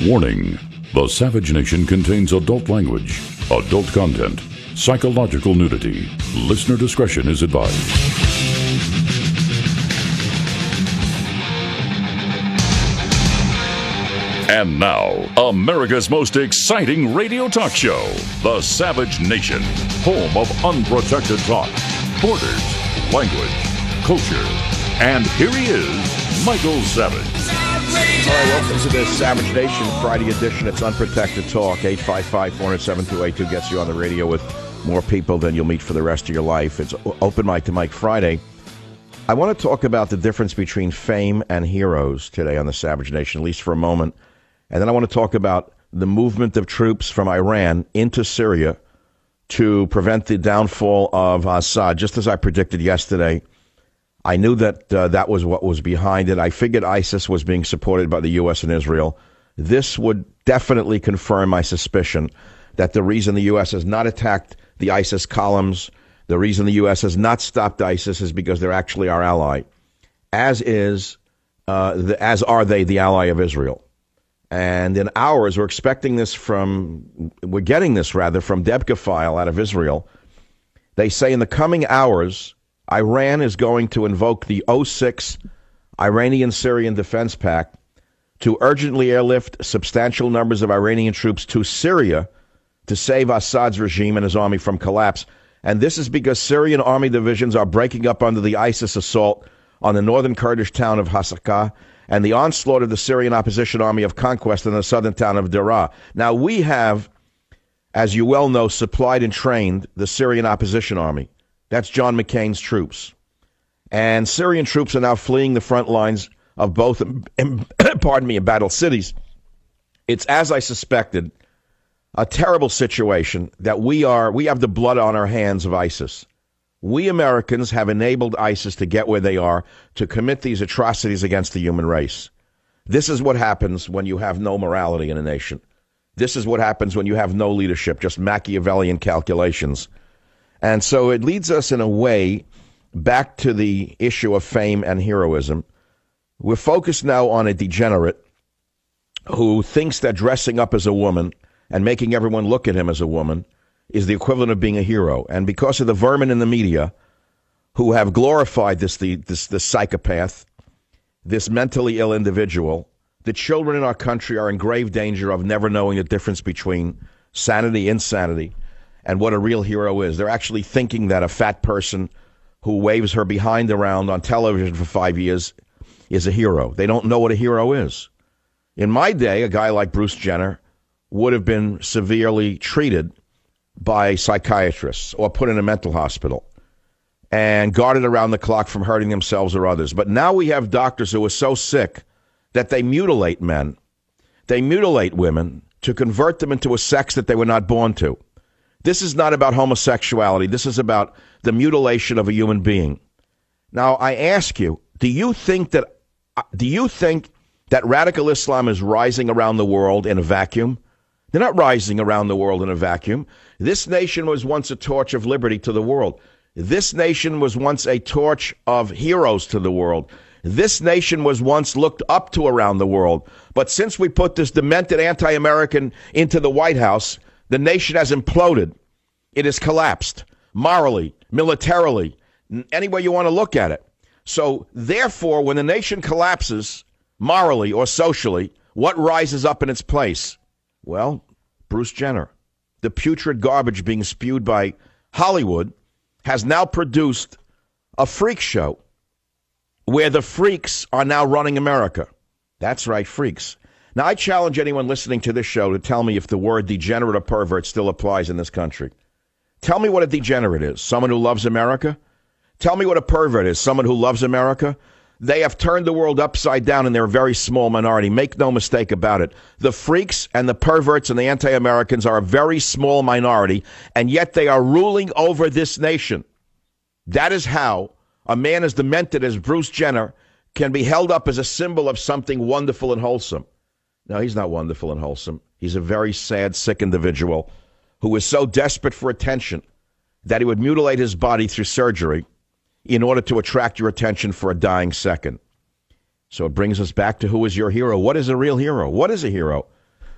Warning: the Savage Nation contains adult language, adult content, psychological nudity. Listener discretion is advised. And now, America's most exciting radio talk show, The Savage Nation, home of unprotected talk, borders, language, culture. And here he is, Michael Savage. All right, welcome to the Savage Nation Friday edition. It's Unprotected Talk. 855-407-2882 gets you on the radio with more people than you'll meet for the rest of your life. It's Open Mic to Mike Friday. I want to talk about the difference between fame and heroes today on the Savage Nation, at least for a moment. And then I want to talk about the movement of troops from Iran into Syria to prevent the downfall of Assad. Just as I predicted yesterday, I knew that that was what was behind it. I figured ISIS was being supported by the U.S. and Israel. This would definitely confirm my suspicion that the reason the U.S. has not attacked the ISIS columns, the reason the U.S. has not stopped ISIS is because they're actually our ally, as are they the ally of Israel. And in hours, we're getting this from Debka File out of Israel. They say in the coming hours, Iran is going to invoke the 06 Iranian-Syrian Defense Pact to urgently airlift substantial numbers of Iranian troops to Syria to save Assad's regime and his army from collapse. And this is because Syrian army divisions are breaking up under the ISIS assault on the northern Kurdish town of Hasakah and the onslaught of the Syrian opposition army of conquest in the southern town of Daraa. Now, we have, as you well know, supplied and trained the Syrian opposition army. That's John McCain's troops. And Syrian troops are now fleeing the front lines of both, embattled cities. It's, as I suspected, a terrible situation that we have the blood on our hands of ISIS. We Americans have enabled ISIS to get where they are, to commit these atrocities against the human race. This is what happens when you have no morality in a nation. This is what happens when you have no leadership, just Machiavellian calculations. And so it leads us in a way back to the issue of fame and heroism. We're focused now on a degenerate who thinks that dressing up as a woman and making everyone look at him as a woman is the equivalent of being a hero. And because of the vermin in the media who have glorified this psychopath, this mentally ill individual, the children in our country are in grave danger of never knowing the difference between sanity, insanity, and what a real hero is. They're actually thinking that a fat person who waves her behind around on television for 5 years is a hero. They don't know what a hero is. In my day, a guy like Bruce Jenner would have been severely treated by psychiatrists or put in a mental hospital and guarded around the clock from hurting themselves or others. But now we have doctors who are so sick that they mutilate men. They mutilate women to convert them into a sex that they were not born to. This is not about homosexuality. This is about the mutilation of a human being. Now, I ask you, do you think that radical Islam is rising around the world in a vacuum? They're not rising around the world in a vacuum. This nation was once a torch of liberty to the world. This nation was once a torch of heroes to the world. This nation was once looked up to around the world. But since we put this demented anti-American into the White House, the nation has imploded. It has collapsed morally, militarily, any way you want to look at it. So therefore, when the nation collapses morally or socially, what rises up in its place? Well, Bruce Jenner, the putrid garbage being spewed by Hollywood, has now produced a freak show where the freaks are now running America. That's right, freaks. Now, I challenge anyone listening to this show to tell me if the word degenerate or pervert still applies in this country. Tell me what a degenerate is. Someone who loves America? Tell me what a pervert is. Someone who loves America? They have turned the world upside down, and they're a very small minority. Make no mistake about it. The freaks and the perverts and the anti-Americans are a very small minority, and yet they are ruling over this nation. That is how a man as demented as Bruce Jenner can be held up as a symbol of something wonderful and wholesome. No, he's not wonderful and wholesome. He's a very sad, sick individual who is so desperate for attention that he would mutilate his body through surgery in order to attract your attention for a dying second. So it brings us back to who is your hero? What is a real hero? What is a hero?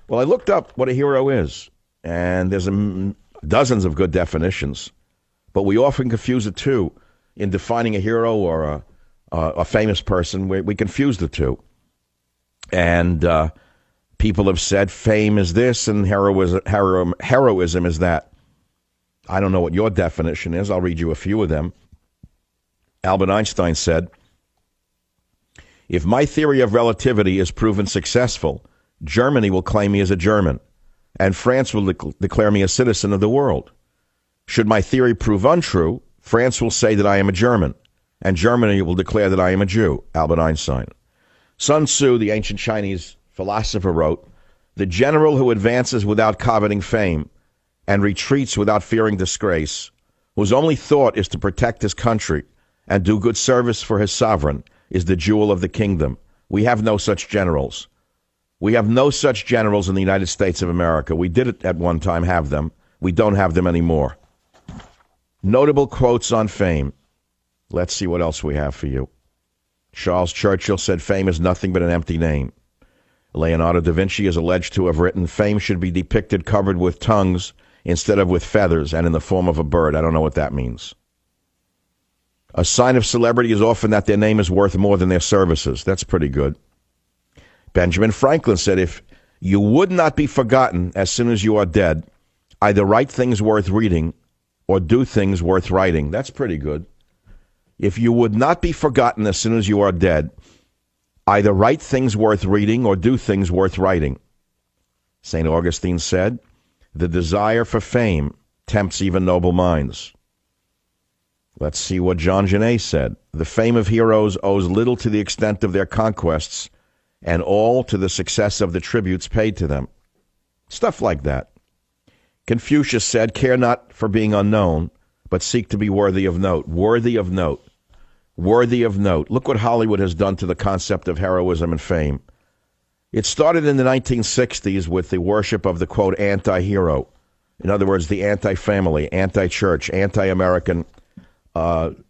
Well, I looked up what a hero is, and there's dozens of good definitions, but we often confuse the two in defining a hero or a famous person. We confuse the two. And people have said fame is this and heroism is that. I don't know what your definition is. I'll read you a few of them. Albert Einstein said, "If my theory of relativity is proven successful, Germany will claim me as a German, and France will declare me a citizen of the world. Should my theory prove untrue, France will say that I am a German, and Germany will declare that I am a Jew." Albert Einstein. Sun Tzu, the ancient Chinese philosopher, wrote, "The general who advances without coveting fame and retreats without fearing disgrace, whose only thought is to protect his country and do good service for his sovereign, is the jewel of the kingdom." We have no such generals. We have no such generals in the United States of America. We did at one time have them. We don't have them anymore. Notable quotes on fame. Let's see what else we have for you. Charles Churchill said, "Fame is nothing but an empty name." Leonardo da Vinci is alleged to have written, "Fame should be depicted covered with tongues instead of with feathers and in the form of a bird." I don't know what that means. A sign of celebrity is often that their name is worth more than their services. That's pretty good. Benjamin Franklin said, "If you would not be forgotten as soon as you are dead, either write things worth reading or do things worth writing." That's pretty good. If you would not be forgotten as soon as you are dead, either write things worth reading or do things worth writing. St. Augustine said, "The desire for fame tempts even noble minds." Let's see what John Genet said. "The fame of heroes owes little to the extent of their conquests and all to the success of the tributes paid to them." Stuff like that. Confucius said, "Care not for being unknown, but seek to be worthy of note." Worthy of note. Worthy of note. Look what Hollywood has done to the concept of heroism and fame. It started in the 1960s with the worship of the, quote, anti-hero. In other words, the anti-family, anti-church, anti-American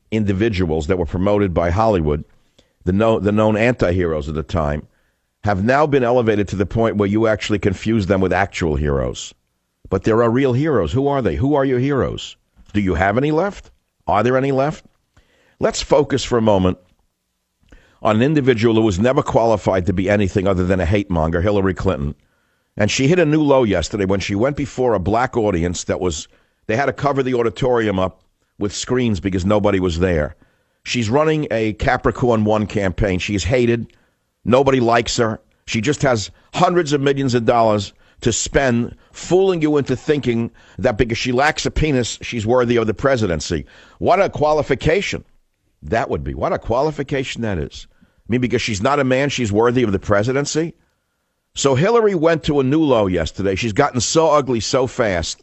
individuals that were promoted by Hollywood, the known anti-heroes at the time, have now been elevated to the point where you actually confuse them with actual heroes. But there are real heroes. Who are they? Who are your heroes? Do you have any left? Are there any left? Let's focus for a moment on an individual who was never qualified to be anything other than a hate monger, Hillary Clinton. And she hit a new low yesterday when she went before a black audience they had to cover the auditorium up with screens because nobody was there. She's running a Capricorn One campaign. She's hated. Nobody likes her. She just has hundreds of millions of dollars to spend fooling you into thinking that because she lacks a penis, she's worthy of the presidency. What a qualification that would be. What a qualification that is. I mean, because she's not a man, she's worthy of the presidency. So Hillary went to a new low yesterday. She's gotten so ugly so fast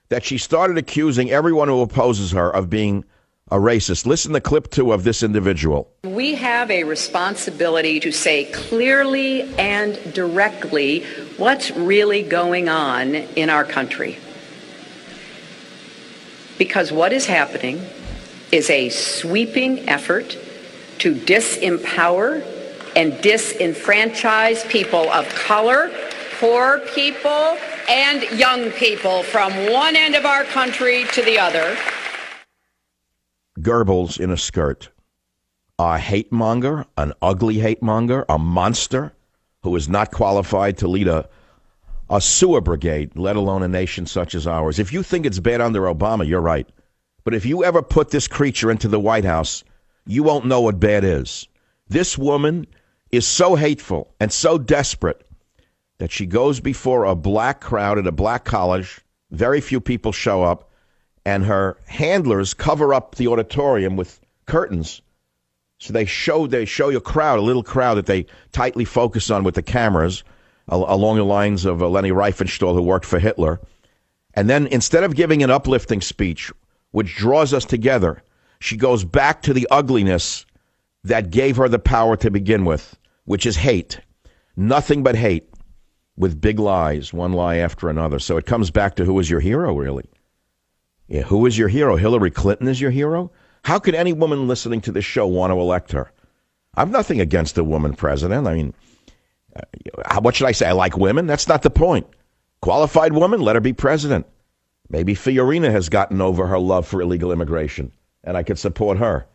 that she started accusing everyone who opposes her of being a racist. Listen to clip 2 of this individual. We have a responsibility to say clearly and directly what's really going on in our country. Because what is happening is a sweeping effort to disempower and disenfranchise people of color, poor people, and young people from one end of our country to the other. Goebbels in a skirt. A hate monger, an ugly hate monger, a monster who is not qualified to lead a sewer brigade, let alone a nation such as ours. If you think it's bad under Obama, you're right. But if you ever put this creature into the White House, you won't know what bad is. This woman is so hateful and so desperate that she goes before a black crowd at a black college. Very few people show up, and her handlers cover up the auditorium with curtains. So they show you a little crowd that they tightly focus on with the cameras, along the lines of Leni Riefenstahl, who worked for Hitler. And then instead of giving an uplifting speech, which draws us together, she goes back to the ugliness that gave her the power to begin with, which is hate. Nothing but hate, with big lies, one lie after another. So it comes back to who is your hero, really? Yeah, who is your hero? Hillary Clinton is your hero? How could any woman listening to this show want to elect her? I've nothing against a woman president. I mean, What should I say? I like women? That's not the point. Qualified woman, let her be president. Maybe Fiorina has gotten over her love for illegal immigration, and I could support her.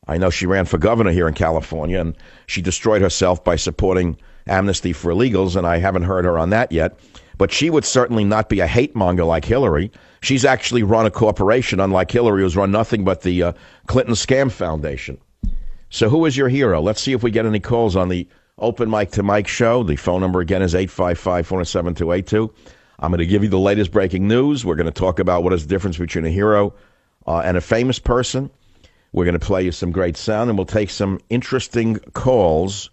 I know she ran for governor here in California, and she destroyed herself by supporting amnesty for illegals, and I haven't heard her on that yet. But she would certainly not be a hate monger like Hillary. She's actually run a corporation, unlike Hillary, who's run nothing but the Clinton Scam Foundation. So who is your hero? Let's see if we get any calls on the Open Mike to Mike show. The phone number again is 855-407-282. I'm going to give you the latest breaking news. We're going to talk about what is the difference between a hero and a famous person. We're going to play you some great sound, and we'll take some interesting calls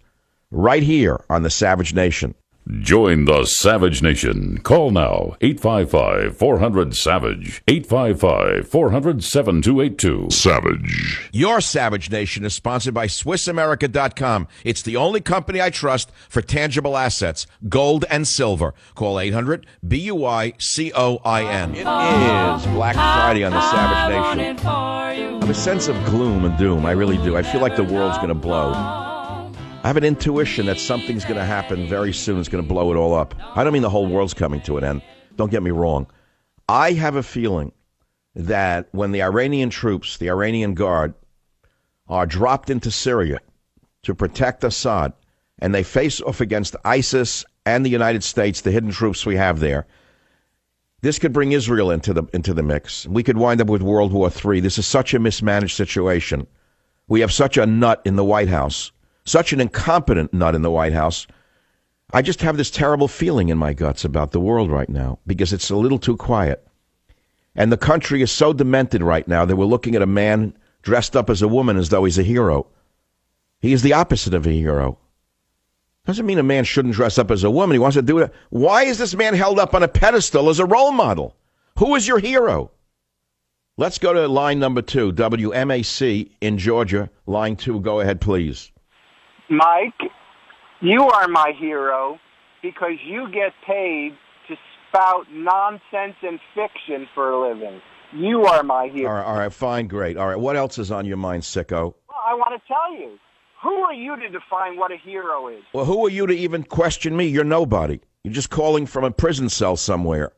right here on the Savage Nation. Join the Savage Nation. Call now, 855-400-SAVAGE, 855-400-7282. Savage. Your Savage Nation is sponsored by SwissAmerica.com. It's the only company I trust for tangible assets, gold and silver. Call 800-BUI-COIN. It is Black Friday on the Savage Nation. I have a sense of gloom and doom. I really do. I feel like the world's going to blow. I have an intuition that something's going to happen very soon. It's going to blow it all up. I don't mean the whole world's coming to an end. Don't get me wrong. I have a feeling that when the Iranian troops, the Iranian Guard, are dropped into Syria to protect Assad, and they face off against ISIS and the United States, the hidden troops we have there, this could bring Israel into the mix. We could wind up with World War III. This is such a mismanaged situation. We have such a nut in the White House. Such an incompetent nut in the White House. I just have this terrible feeling in my guts about the world right now because it's a little too quiet. And the country is so demented right now that we're looking at a man dressed up as a woman as though he's a hero. He is the opposite of a hero. Doesn't mean a man shouldn't dress up as a woman. He wants to do it. Why is this man held up on a pedestal as a role model? Who is your hero? Let's go to line number 2, WMAC in Georgia. Line 2, go ahead, please. Mike, you are my hero because you get paid to spout nonsense and fiction for a living. You are my hero. All right, fine, great. All right, what else is on your mind, sicko? Well, I want to tell you. Who are you to define what a hero is? Well, who are you to even question me? You're nobody. You're just calling from a prison cell somewhere.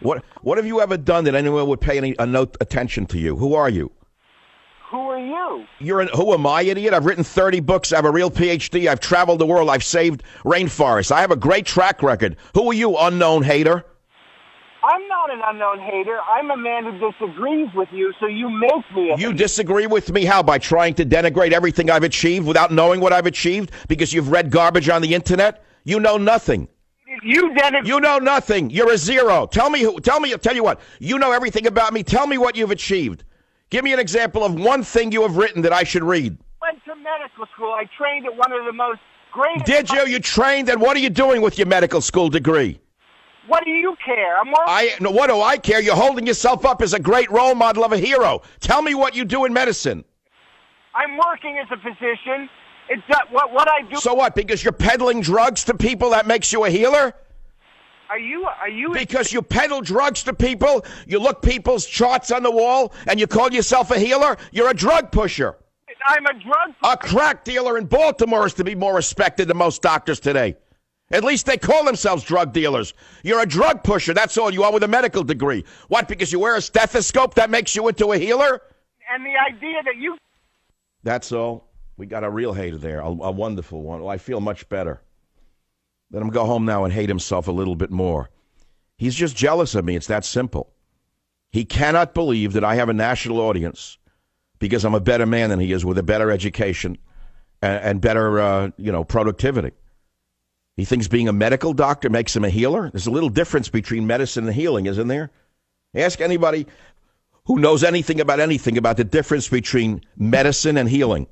What have you ever done that anyone would pay no attention to you? Who are you? Who are you? Who am I, idiot? I've written 30 books. I have a real PhD. I've traveled the world. I've saved rainforests. I have a great track record. Who are you, unknown hater? I'm not an unknown hater. I'm a man who disagrees with you, so you make me a hater. You disagree with me? How? By trying to denigrate everything I've achieved without knowing what I've achieved because you've read garbage on the internet? You know nothing. You know nothing. You're a zero. I'll tell you what. You know everything about me. Tell me what you've achieved. Give me an example of one thing you have written that I should read. I went to medical school. I trained at one of the most great... Did you? You trained? And what are you doing with your medical school degree? What do you care? What do I care? You're holding yourself up as a great role model of a hero. Tell me what you do in medicine. I'm working as a physician. It's what I do... So what? Because you're peddling drugs to people, that makes you a healer? Are you? Because you peddle drugs to people, you look people's charts on the wall, and you call yourself a healer? You're a drug pusher. I'm a drug pusher. A crack dealer in Baltimore is to be more respected than most doctors today. At least they call themselves drug dealers. You're a drug pusher. That's all you are with a medical degree. What, because you wear a stethoscope, that makes you into a healer? And the idea that you... That's all. We got a real hater there, a wonderful one. Well, I feel much better. Let him go home now and hate himself a little bit more. He's just jealous of me. It's that simple. He cannot believe that I have a national audience because I'm a better man than he is with a better education and better, productivity. He thinks being a medical doctor makes him a healer. There's a little difference between medicine and healing, isn't there? Ask anybody who knows anything about the difference between medicine and healing.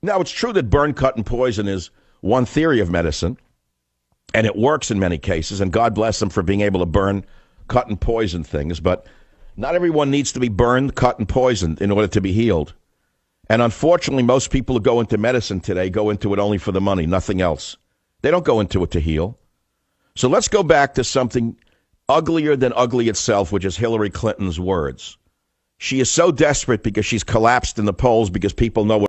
Now, it's true that burn, cut, and poison is one theory of medicine. And it works in many cases, and God bless them for being able to burn, cut, and poison things. But not everyone needs to be burned, cut, and poisoned in order to be healed. And unfortunately, most people who go into medicine today go into it only for the money, nothing else. They don't go into it to heal. So let's go back to something uglier than ugly itself, which is Hillary Clinton's words. She is so desperate because she's collapsed in the polls because people know what